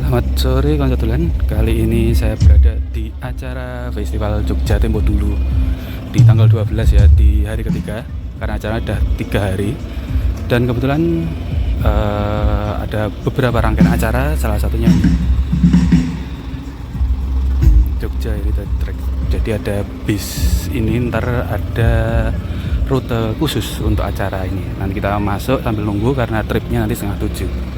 Selamat sore kawan dodolan. Kali ini saya berada di acara Festival Jogja Tempo Dulu di tanggal 12 ya, di hari ketiga. Karena acara ada 3 hari. Dan kebetulan ada beberapa rangkaian acara, salah satunya Jogja Heritage Track. Jadi ada bis ini, ntar ada rute khusus untuk acara ini. Nanti kita masuk sambil nunggu karena tripnya nanti 6:30.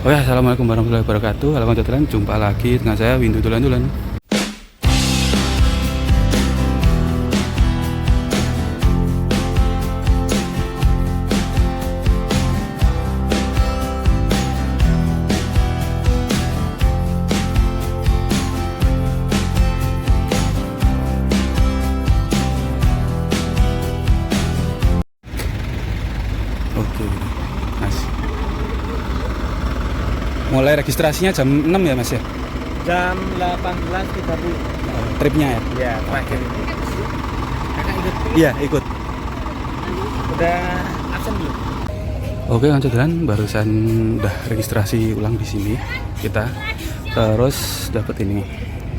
Oh ya, assalamualaikum warahmatullahi wabarakatuh. Halo kawan, jumpa lagi dengan saya Windu Dulan. Oke, Mas. Mulai registrasinya jam 6 ya Mas ya? Jam 18.30. Tripnya ya? Ya, terakhir ini. Kakak ikut? Iya, ikut. Udah absen belum? Oke, kawan, barusan udah registrasi ulang di sini kita. Terus dapat ini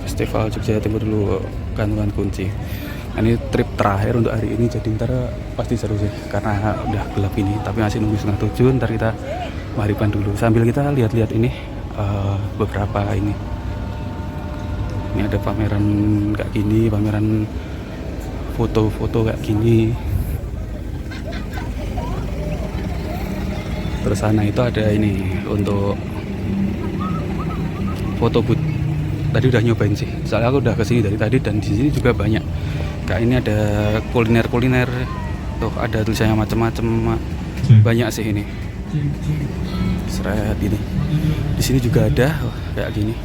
Festival Jogja Tempo Dulu kantongan kunci. Ini trip terakhir untuk hari ini, jadi ntar pasti seru sih karena udah gelap ini, tapi masih nunggu 6:30. Ntar kita mahriban dulu sambil kita lihat-lihat ini beberapa ini ada pameran kayak gini, pameran foto-foto kayak gini. Terus sana itu ada ini untuk foto booth. Tadi udah nyobain sih, soalnya aku udah kesini dari tadi, dan di sini juga banyak. Kayak ini ada kuliner, tuh ada tulisannya macam-macam, banyak sih ini. Seret ini. Di sini juga ada kayak gini.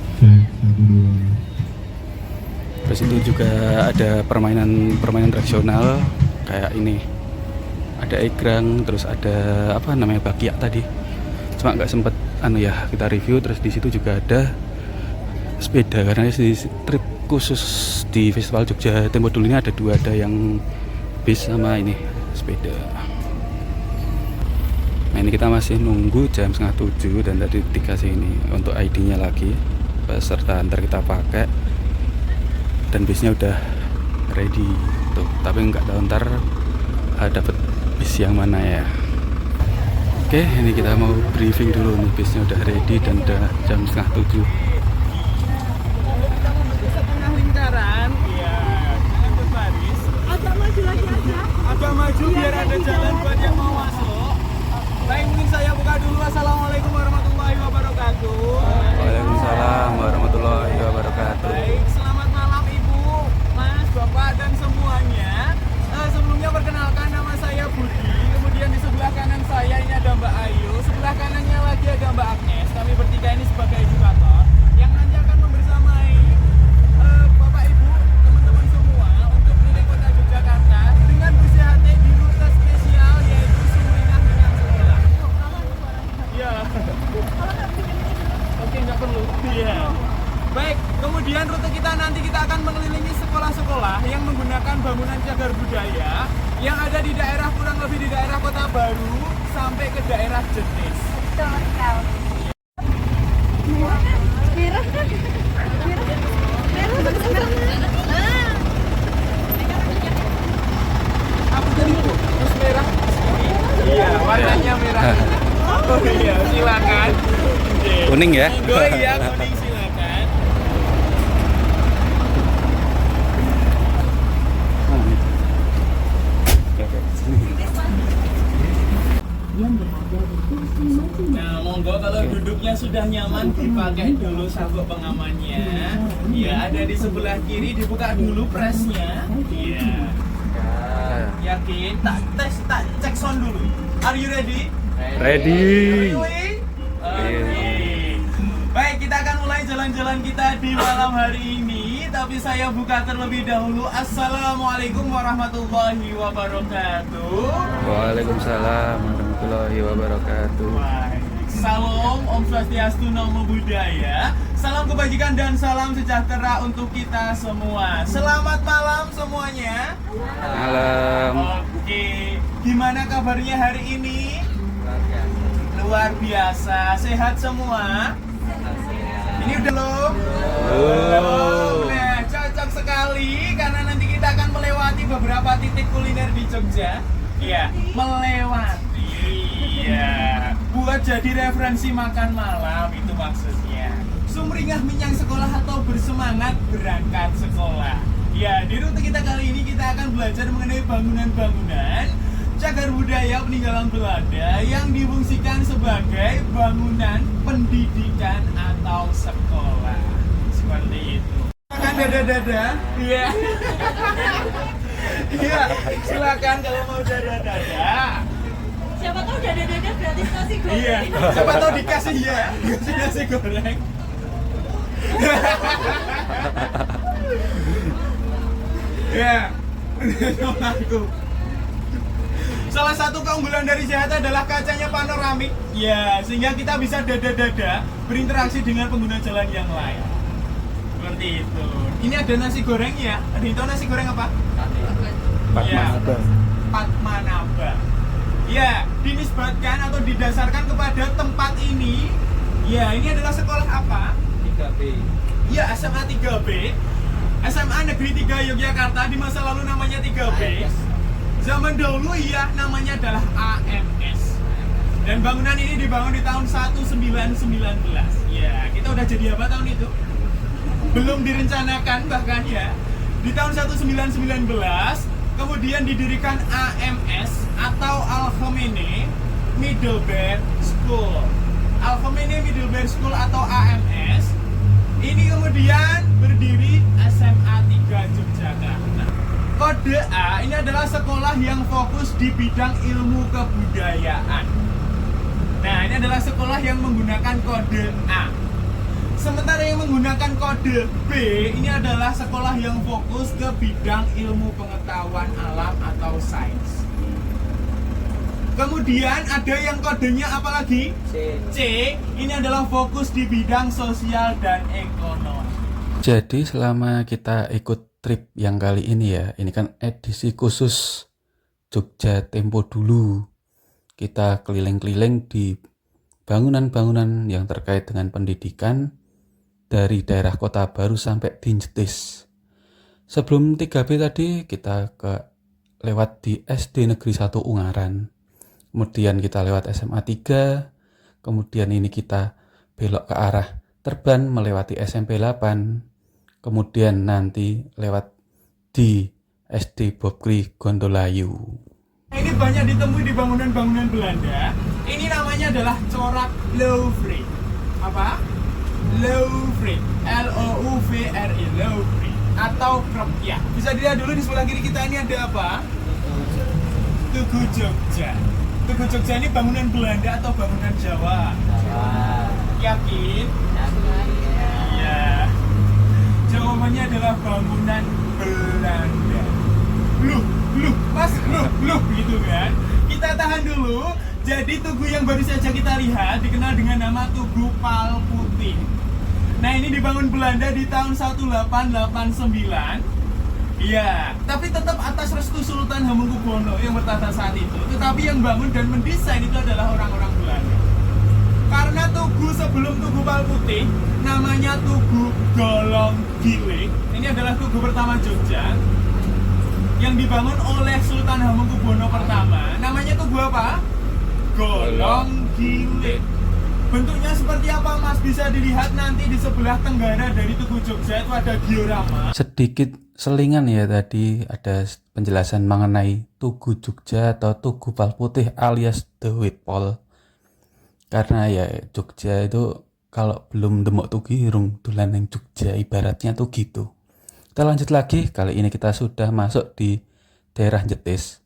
Terus itu juga ada permainan tradisional kayak ini. Ada egrang, terus ada apa namanya bakyak tadi. Cuma nggak sempet kita review. Terus di situ juga ada sepeda, karena di trip khusus di Festival Jogja Tempo Dulu ini ada 2, ada yang bis sama ini sepeda. Nah, ini kita masih nunggu jam 6:30 dan tadi dikasih ini untuk ID-nya lagi peserta, ntar kita pakai, dan bisnya udah ready tuh, tapi nggak tahu ntar dapet bis yang mana ya. Oke, ini kita mau briefing dulu nih, bisnya udah ready dan udah jam 6:30. Agak maju biar ada jalan buat yang mau masuk. Baik, mungkin saya buka dulu. Assalamualaikum warahmatullahi wabarakatuh. Waalaikumsalam warahmatullahi wabarakatuh. Baik, selamat malam Ibu, Mas, Bapak, dan semuanya. Sebelumnya perkenalkan, nama saya Budi. Kemudian di sebelah kanan saya ini ada Mbak Ayu. Sebelah kanannya lagi ada Mbak Agnes. Kami bertiga ini sebagai edukator yang nanti akan membersamai Bapak Ibu, teman-teman semua untuk keliling kota Yogyakarta dengan BCHT di rute spesial yaitu Sumringah dengan sekolah. Iya. Oke, nggak perlu. Iya. Baik, kemudian rute kita nanti kita akan mengelilingi sekolah-sekolah yang menggunakan bangunan cagar budaya yang ada di daerah, kurang lebih di daerah Kota Baru sampai ke daerah Jetis. Aku jadi terus merah. Iya, warnanya merah. Oh iya, silakan. Kuning ya? Monggo ya, kuning silakan. Nah, monggo kalau duduknya sudah nyaman dipakai dulu sabuk pengamannya. Iya, ada di sebelah kiri, dibuka dulu presnya. Iya. Yakin? Tak cek sound dulu. Are you ready? Ready. Oke. Baik, kita akan mulai jalan-jalan kita di malam hari ini. Tapi saya buka terlebih dahulu. Assalamualaikum warahmatullahi wabarakatuh. Waalaikumsalam warahmatullahi wabarakatuh. Salam, Om Swastiastu, Namo Buddhaya. Salam kebajikan dan salam sejahtera untuk kita semua. Selamat malam semuanya. Malam. Oke, gimana kabarnya hari ini? Luar biasa, sehat semua? Jogja. Ya, melewati. Iya. Buat jadi referensi makan malam itu maksudnya. Sumringah minyang sekolah atau bersemangat berangkat sekolah. Ya, di rute kita kali ini kita akan belajar mengenai bangunan-bangunan cagar budaya peninggalan Belanda yang difungsikan sebagai bangunan pendidikan atau sekolah. Seperti itu. Silakan dada-dada. Iya. Iya, silakan kalau mau dada-dada. Siapa tahu dada-dada gratis nasi goreng. Iya, siapa tahu dikasih ya, dikasih nasi goreng. Ya, aku. Salah satu keunggulan dari Jakarta adalah kacanya panoramik. Ya, sehingga kita bisa dada-dada berinteraksi dengan pengguna jalan yang lain. Seperti itu. Ini ada nasi goreng ya. Ada yang tahu nasi goreng apa? Padmanaba. Padmanaba. Ya, dinisbatkan atau didasarkan kepada tempat ini. Ya, ini adalah sekolah apa? 3B. Ya, SMA 3B. SMA Negeri 3 Yogyakarta, di masa lalu namanya 3B. Zaman dahulu ya namanya adalah AMS. Dan bangunan ini dibangun di tahun 1919. Ya, kita udah jadi apa tahun itu? Belum direncanakan bahkan ya. Di tahun 1919 kemudian didirikan AMS atau Al-Khomeini Middlebury School. Al-Khomeini Middlebury School atau AMS ini kemudian berdiri SMA 3 Yogyakarta. Kode A ini adalah sekolah yang fokus di bidang ilmu kebudayaan. Nah, ini adalah sekolah yang menggunakan kode A. Sementara yang menggunakan kode B ini adalah sekolah yang fokus ke bidang ilmu pengetahuan alam atau sains. Kemudian ada yang kodenya apa lagi? C. Ini adalah fokus di bidang sosial dan ekonomi. Jadi selama kita ikut trip yang kali ini ya, ini kan edisi khusus Jogja Tempo dulu. Kita keliling-keliling di bangunan-bangunan yang terkait dengan pendidikan dari daerah Kota Baru sampai di Jetis. Sebelum 3B tadi kita lewat di SD Negeri 1 Ungaran. Kemudian kita lewat SMA 3. Kemudian ini kita belok ke arah Terban melewati SMP 8. Kemudian nanti lewat di SD Bobkri Gondolayu. Ini banyak ditemui di bangunan-bangunan Belanda. Ini namanya adalah corak Louvre. Apa? Louvre. Louvre. Louvre. Atau Krepia. Bisa dilihat dulu di sebelah kiri kita ini ada apa? Tugu Jogja. Tugu Jogja ini bangunan Belanda atau bangunan Jawa? Yakin? Iya. Jawabannya adalah bangunan Belanda. Loh, gitu kan? Kita tahan dulu. Jadi tugu yang baru saja kita lihat dikenal dengan nama Tugu Pal Putih. Nah, ini dibangun Belanda di tahun 1889. Iya, tapi tetap atas restu Sultan Hamengkubuwono yang bertahta saat itu. Tetapi yang bangun dan mendesain itu adalah orang-orang Belanda. Karena tugu sebelum Tugu Pal Putih namanya Tugu Golong Gilik. Ini adalah tugu pertama Jogja yang dibangun oleh Sultan Hamengkubuwono pertama. Namanya tugu apa? Golong Gilik. Bentuknya seperti apa Mas? Bisa dilihat nanti di sebelah tenggara dari Tugu Jogja itu ada diorama. Sedikit selingan ya, tadi ada penjelasan mengenai Tugu Jogja atau Tugu Pal Putih alias The Witpol. Karena ya Jogja itu kalau belum demok tugi rung dolan nang Jogja, ibaratnya tuh gitu. Kita lanjut lagi, kali ini kita sudah masuk di daerah Jetis.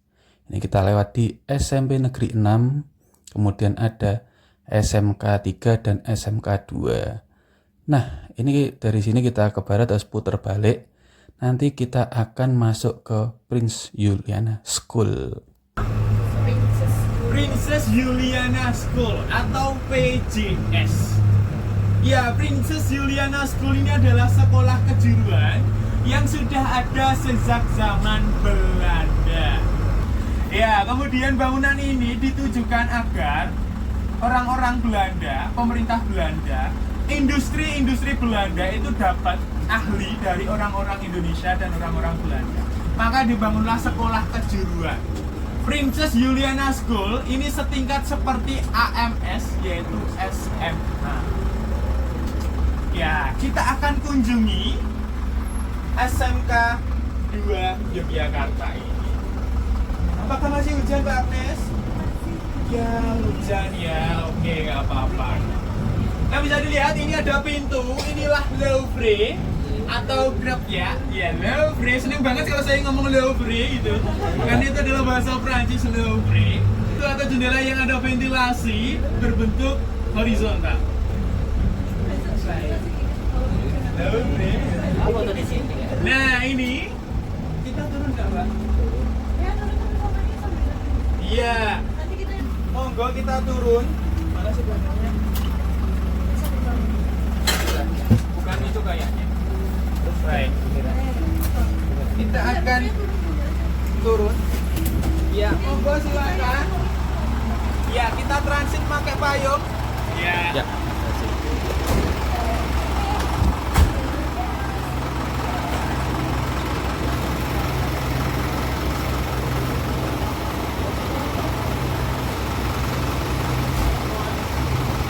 Ini kita lewat di SMP Negeri 6, kemudian ada SMK 3 dan SMK 2. Nah, ini dari sini kita ke barat harus putar balik. Nanti kita akan masuk ke Prince Juliana School. Princess Juliana School atau PJS. Ya, Princess Juliana School ini adalah sekolah kejuruan yang sudah ada sejak zaman Belanda. Ya, kemudian bangunan ini ditujukan agar orang-orang Belanda, pemerintah Belanda, industri-industri Belanda itu dapat ahli dari orang-orang Indonesia dan orang-orang Belanda. maka dibangunlah sekolah kejuruan. Princess Juliana School ini setingkat seperti AMS, yaitu SMA. Ya, kita akan kunjungi SMK 2 Yogyakarta ini. Apakah masih hujan, Mbak Agnes? Ya, hujan ya. Oke, nggak apa-apa. Nah, bisa dilihat ini ada pintu. Inilah Louvre atau Grab ya. Ya, Louvre. Seneng banget kalau saya ngomong Louvre gitu. Karena itu adalah bahasa Prancis, Louvre. Itu atau jendela yang ada ventilasi berbentuk horizontal. Louvre. Nah, ini kita turun nggak, Mbak? Iya. Monggo kita turun. Mana sih belakangnya? Bukan itu kayaknya. Baik. Kita akan turun. Ya, monggo silakan. Ya, kita transit pakai payung. Ya.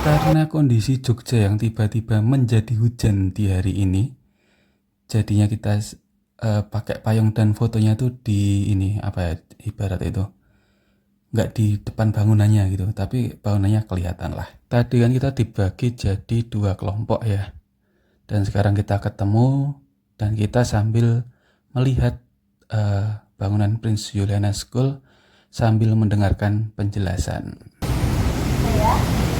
Karena kondisi Jogja yang tiba-tiba menjadi hujan di hari ini, jadinya kita pakai payung dan fotonya tuh di ini apa ya, ibarat itu nggak di depan bangunannya gitu, tapi bangunannya kelihatan lah. Tadi kan kita dibagi jadi 2 kelompok ya, dan sekarang kita ketemu dan kita sambil melihat bangunan Prince Juliana School sambil mendengarkan penjelasan. Ya,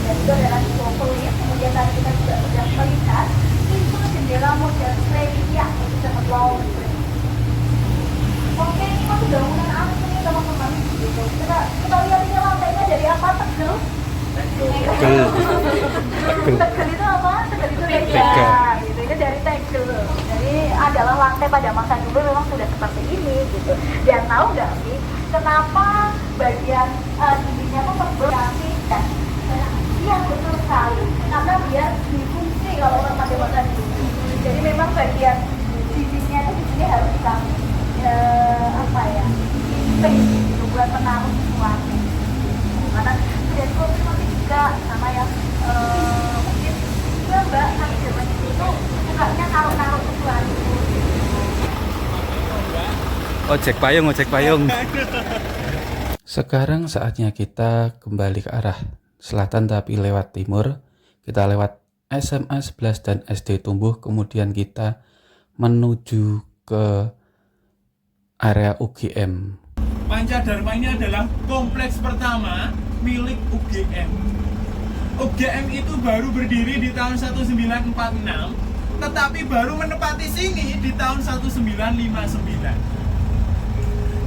dan itu adalah sebuah proyek. Kemudian tadi kita juga sudah melihat pintu jendela model Swedia itu sangat wow. Oke, ini masih bangunan asli nih teman-teman. Gitu. Kita lihat ini lantainya dari apa? Tegel. Tegel itu apa? Tegel itu tega. Gitu. Ini dari tegel. Jadi adalah lantai pada masa dulu memang sudah seperti ini gitu. Dan tahu nggak sih kenapa bagian dindingnya tuh terberasi dan iya betul sekali, karena dia difungsi kalau orang pada masa dulu. Jadi memang bagian dindingnya itu di sini harus dikasih apa ya, space gitu buat menaruh sesuatu. Karena sudah dikonfirmasi juga sama yang mungkin juga Mbak kami zaman itu sukanya naruh sesuatu. Ojek payung. Sekarang saatnya kita kembali ke arah selatan tapi lewat timur. Kita lewat SMA 11 dan SD Tumbuh, kemudian kita menuju ke area UGM. Pancadharma ini adalah kompleks pertama milik UGM. UGM itu baru berdiri di tahun 1946, tetapi baru menepati sini di tahun 1959.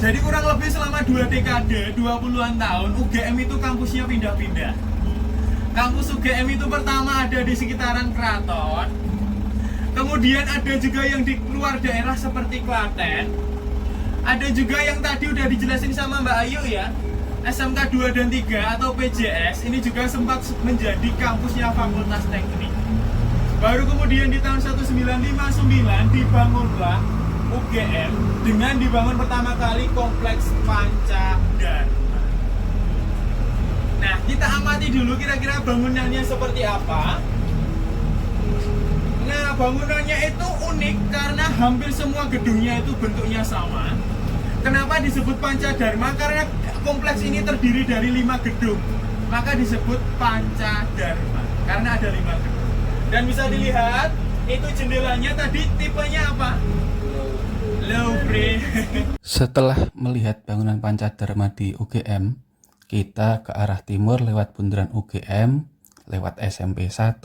Jadi kurang lebih selama 2 dekade, 20-an tahun, UGM itu kampusnya pindah-pindah. Kampus UGM itu pertama ada di sekitaran Keraton. Kemudian ada juga yang di luar daerah seperti Klaten. Ada juga yang tadi udah dijelasin sama Mbak Ayu ya, SMK 2 dan 3 atau PJS, ini juga sempat menjadi kampusnya Fakultas Teknik. Baru kemudian di tahun 1959 dibangunlah UGM dengan dibangun pertama kali kompleks Pancadharma. Nah, kita amati dulu kira-kira bangunannya seperti apa. Nah, bangunannya itu unik karena hampir semua gedungnya itu bentuknya sama. Kenapa disebut Pancadharma? Karena kompleks ini terdiri dari 5 gedung. Maka disebut Pancadharma karena ada 5 gedung. Dan bisa dilihat itu jendelanya tadi tipenya apa? Louvre. Setelah melihat bangunan Pancadharma di UGM, kita ke arah timur lewat bundaran UGM, lewat SMP 1,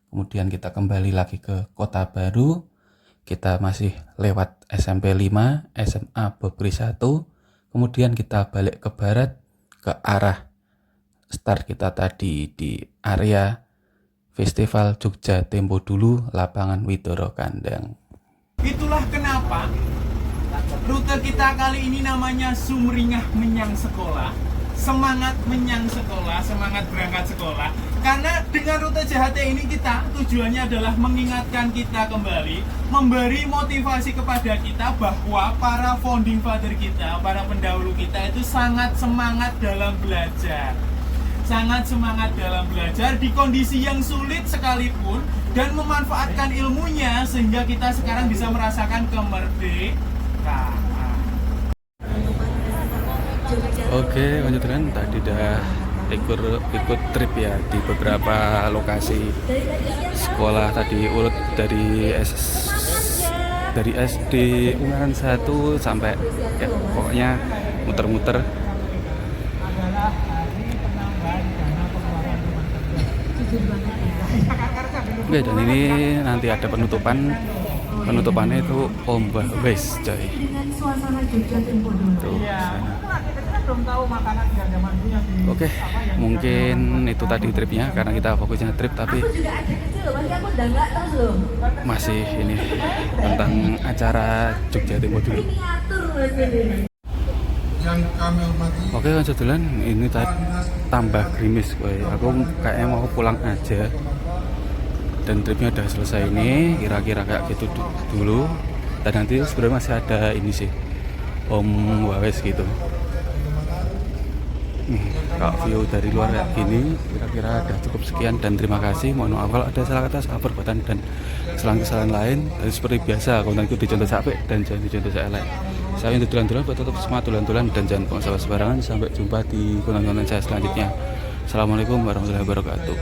kemudian kita kembali lagi ke Kota Baru, kita masih lewat SMP 5, SMA Bogri 1, kemudian kita balik ke barat ke arah start kita tadi di area Festival Jogja Tempo Dulu, Lapangan Widoro Kandang. Itulah kenapa rute kita kali ini namanya Sumringah Menyang Sekolah. semangat menyang sekolah, semangat berangkat sekolah. Karena dengan rute JHT ini kita tujuannya adalah mengingatkan kita kembali, memberi motivasi kepada kita bahwa para founding father kita, para pendahulu kita itu sangat semangat dalam belajar. Sangat semangat dalam belajar di kondisi yang sulit sekalipun dan memanfaatkan ilmunya sehingga kita sekarang bisa merasakan kemerdekaan. Oke, lanjutkan tadi udah ikut trip ya di beberapa lokasi sekolah tadi urut dari SD Ungaran 1 sampai ya, pokoknya muter-muter. Oke, dan ini nanti ada penutupannya itu Ombah Wes coy. Tuh, sana. Oke, mungkin itu tadi tripnya karena kita fokusnya trip tapi masih ini tentang acara Jogja Timur dulu. Oke, lanjut duluan. Ini tambah gerimis, gue. Aku kayaknya mau pulang aja. Dan tripnya udah selesai ini, kira-kira kayak gitu dulu. Dan nanti sebenarnya masih ada ini sih, Om Wawes gitu. Kalau view dari luar kayak gini, kira-kira udah cukup sekian dan terima kasih. Mohon maaf kalau ada salah kata, salah perbuatan dan kesalahan-kesalahan lain. Dan seperti biasa, kontenku dicontoh sampai dan jangan dicontoh saya like. Saya untuk tulan-tulan buat tetap semangat tulan-tulan dan jangan buang sampah sembarangan. Sampai jumpa di konten-konten saya selanjutnya. Assalamualaikum warahmatullahi wabarakatuh.